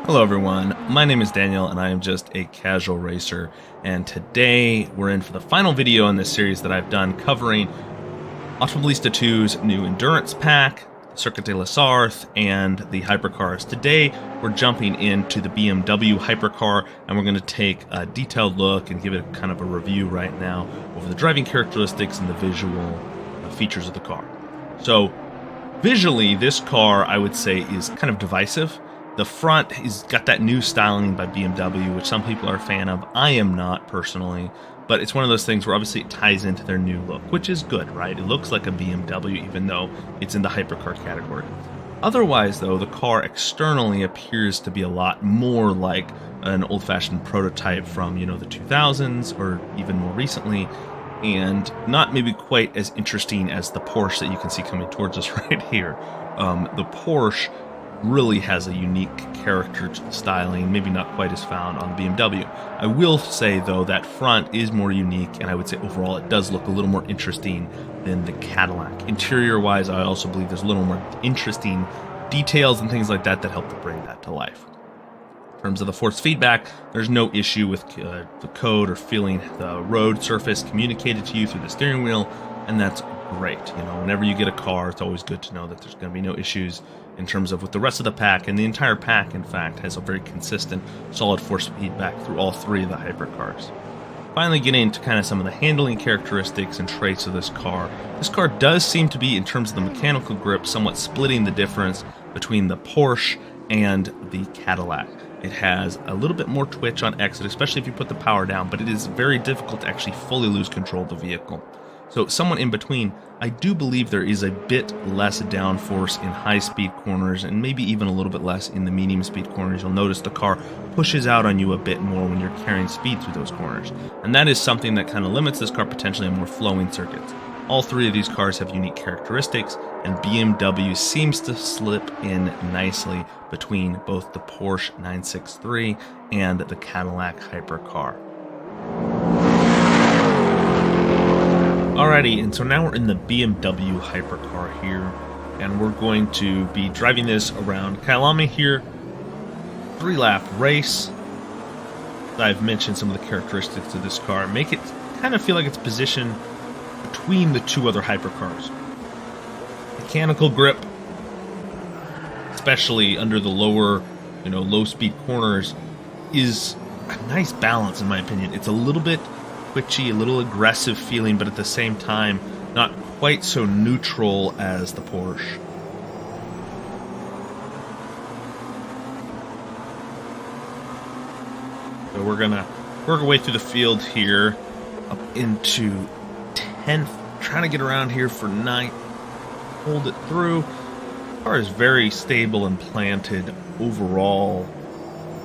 Hello everyone, my name is Daniel and I am just a casual racer, and today we're in for the final video in this series that I've done covering Automobilista 2's new Endurance Pack, Circuit de la Sarthe, and the Hypercars. Today we're jumping into the BMW Hypercar and we're going to take a detailed look and give it kind of a review right now over the driving characteristics and the visual features of the car. So visually, this car I would say is kind of divisive. The front has got that new styling by BMW, which some people are a fan of. I am not personally, but it's one of those things where obviously it ties into their new look, which is good, right? It looks like a BMW even though it's in the hypercar category. Otherwise, though, the car externally appears to be a lot more like an old-fashioned prototype from, the 2000s or even more recently, and not maybe quite as interesting as the Porsche that you can see coming towards us right here. The Porsche really has a unique character to the styling, maybe not quite as found on the BMW. I will say, though, that front is more unique, and I would say overall it does look a little more interesting than the Cadillac. Interior-wise, I also believe there's a little more interesting details and things like that that help to bring that to life. In terms of the force feedback, there's no issue with the code or feeling the road surface communicated to you through the steering wheel, and that's great. Whenever you get a car, it's always good to know that there's going to be no issues in terms of with the rest of the pack, and the entire pack, in fact, has a very consistent, solid force feedback through all three of the hypercars. Finally, getting into kind of some of the handling characteristics and traits of this car. This car does seem to be, in terms of the mechanical grip, somewhat splitting the difference between the Porsche and the Cadillac. It has a little bit more twitch on exit, especially if you put the power down, but it is very difficult to actually fully lose control of the vehicle. So somewhat in between, I do believe there is a bit less downforce in high-speed corners and maybe even a little bit less in the medium-speed corners. You'll notice the car pushes out on you a bit more when you're carrying speed through those corners. And that is something that kind of limits this car potentially on more flowing circuits. All three of these cars have unique characteristics, and BMW seems to slip in nicely between both the Porsche 963 and the Cadillac Hypercar. Alrighty, and so now we're in the BMW Hypercar here, and we're going to be driving this around Kyalami here. 3-lap race. I've mentioned some of the characteristics of this car. Make it kind of feel like it's positioned between the two other hypercars. Mechanical grip, especially under the lower, low-speed corners, is a nice balance in my opinion. It's a little bit twitchy, a little aggressive feeling, but at the same time, not quite so neutral as the Porsche. So we're gonna work our way through the field here, up into 10th, trying to get around here for 9th, hold it through. The car is very stable and planted overall,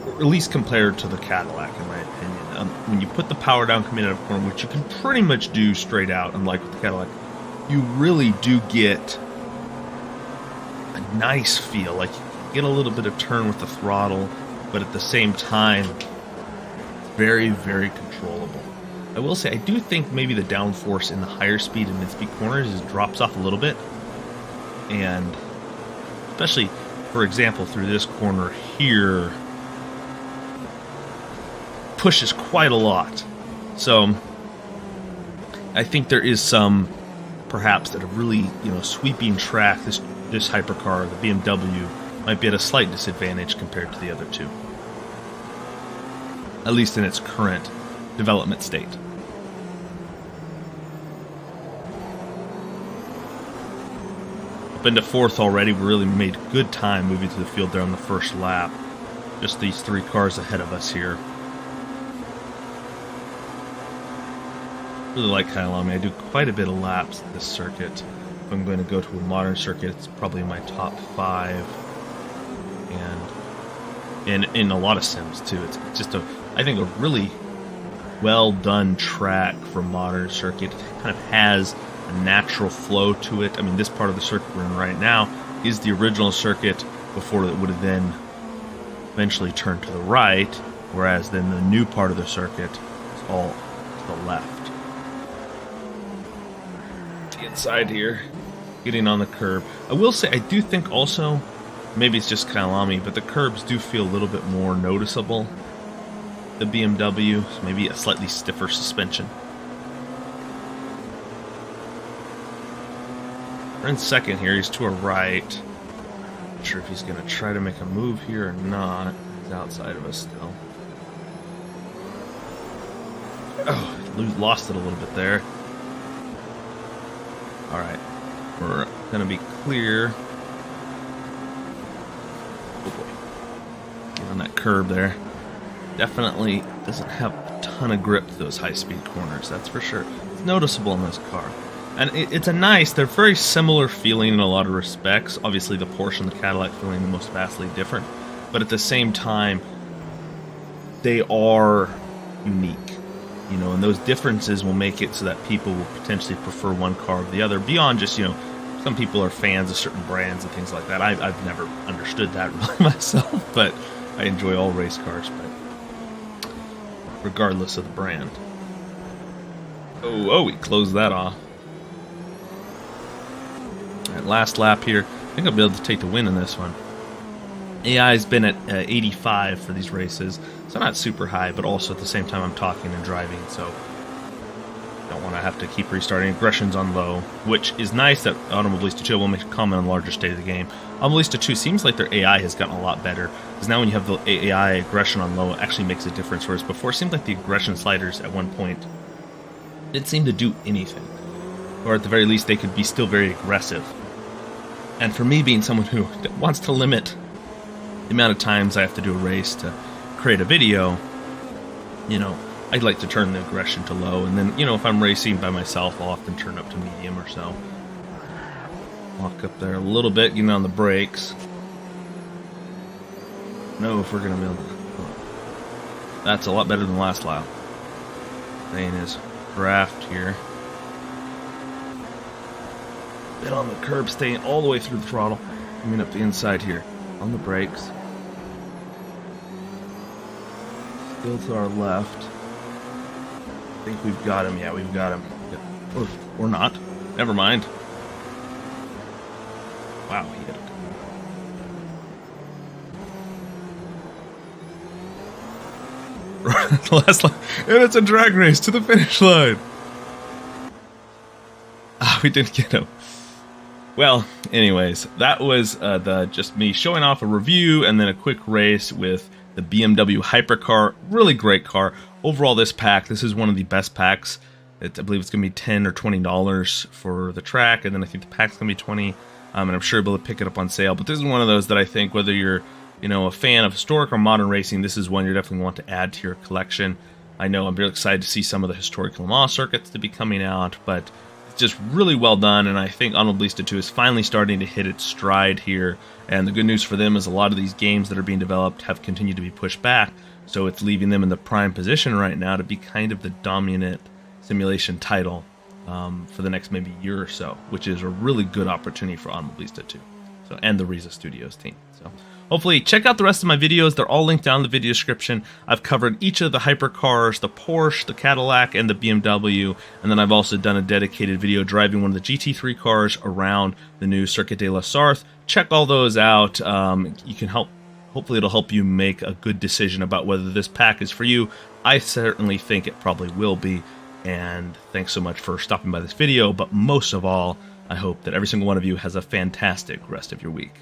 or at least compared to the Cadillac in my opinion. When you put the power down coming out of corner, which you can pretty much do straight out, unlike with the Cadillac, you really do get a nice feel. Like you get a little bit of turn with the throttle, but at the same time, very, very controllable. I will say, I do think maybe the downforce in the higher speed and mid-speed corners drops off a little bit, and especially, for example, through this corner here, pushes quite a lot. So I think there is some, perhaps, that a really sweeping track, this hypercar, the BMW, might be at a slight disadvantage compared to the other two, at least in its current development state. Up into 4th already. We really made good time moving through the field there on the first lap. Just these 3 cars ahead of us here. Really like Kyalami. I do quite a bit of laps at this circuit. If I'm going to go to a modern circuit, it's probably in my top 5, and in a lot of sims too. It's just I think a really well done track for modern circuit. It kind of has a natural flow to it. I mean, this part of the circuit we're in right now is the original circuit before it would have then eventually turned to the right, whereas then the new part of the circuit is all to the left. The inside here, getting on the curb. I will say, I do think also maybe it's just Kyalami, but the curbs do feel a little bit more noticeable. The BMW, so maybe a slightly stiffer suspension. We're in second here. He's to our right. Not sure if he's going to try to make a move here or not. He's outside of us still. Oh, lost it a little bit there. All right, we're going to be clear. Oh boy, get on that curb there. Definitely doesn't have a ton of grip to those high-speed corners, that's for sure. It's noticeable in this car. And they're very similar feeling in a lot of respects. Obviously the Porsche and the Cadillac feeling the most vastly different. But at the same time, they are unique. You know, and those differences will make it so that people will potentially prefer one car over the other. Beyond just, you know, some people are fans of certain brands and things like that. I've never understood that really myself, but I enjoy all race cars, but regardless of the brand. Oh, we closed that off. Alright, last lap here. I think I'll be able to take the win in this one. AI has been at 85 for these races, so not super high, but also at the same time I'm talking and driving, so don't want to have to keep restarting. Aggression's on low, which is nice that Automobilista 2 will make a comment on the larger state of the game. Automobilista 2 seems like their AI has gotten a lot better, because now when you have the AI aggression on low, it actually makes a difference, whereas before it seemed like the aggression sliders at one point didn't seem to do anything, or at the very least they could be still very aggressive. And for me, being someone who wants to limit the amount of times I have to do a race to create a video, you know, I'd like to turn the aggression to low, and then, you know, if I'm racing by myself, I'll often turn up to medium or so. Walk up there a little bit, getting on the brakes. No, if we're going to be able to... That's a lot better than last lap. Staying his draft here. Bit on the curb, staying all the way through the throttle. Coming up the inside here. On the brakes. Still to our left. I think we've got him. Yeah, we've got him. Or not. Never mind. Wow, he hit it. The last line. And it's a drag race to the finish line. Ah, we didn't get him. Well, anyways, that was just me showing off a review and then a quick race with the BMW Hypercar. Really great car. Overall, this pack, this is one of the best packs. I believe it's going to be $10 or $20 for the track, and then I think the pack's going to be $20, and I'm sure you'll be able to pick it up on sale. But this is one of those that I think, whether you're, you know, a fan of historic or modern racing, this is one you definitely want to add to your collection. I know I'm really excited to see some of the historic Le Mans circuits to be coming out, but just really well done, and I think Automobilista 2 is finally starting to hit its stride here. And the good news for them is a lot of these games that are being developed have continued to be pushed back, so it's leaving them in the prime position right now to be kind of the dominant simulation title for the next maybe year or so, which is a really good opportunity for Automobilista 2, so, and the Riza Studios team. So hopefully check out the rest of my videos. They're all linked down in the video description. I've covered each of the hypercars, the Porsche, the Cadillac, and the BMW, and then I've also done a dedicated video driving one of the GT3 cars around the new Circuit de la Sarthe. Check all those out. You can hopefully it'll help you make a good decision about whether this pack is for you. I certainly think it probably will be, and thanks so much for stopping by this video, but most of all, I hope that every single one of you has a fantastic rest of your week.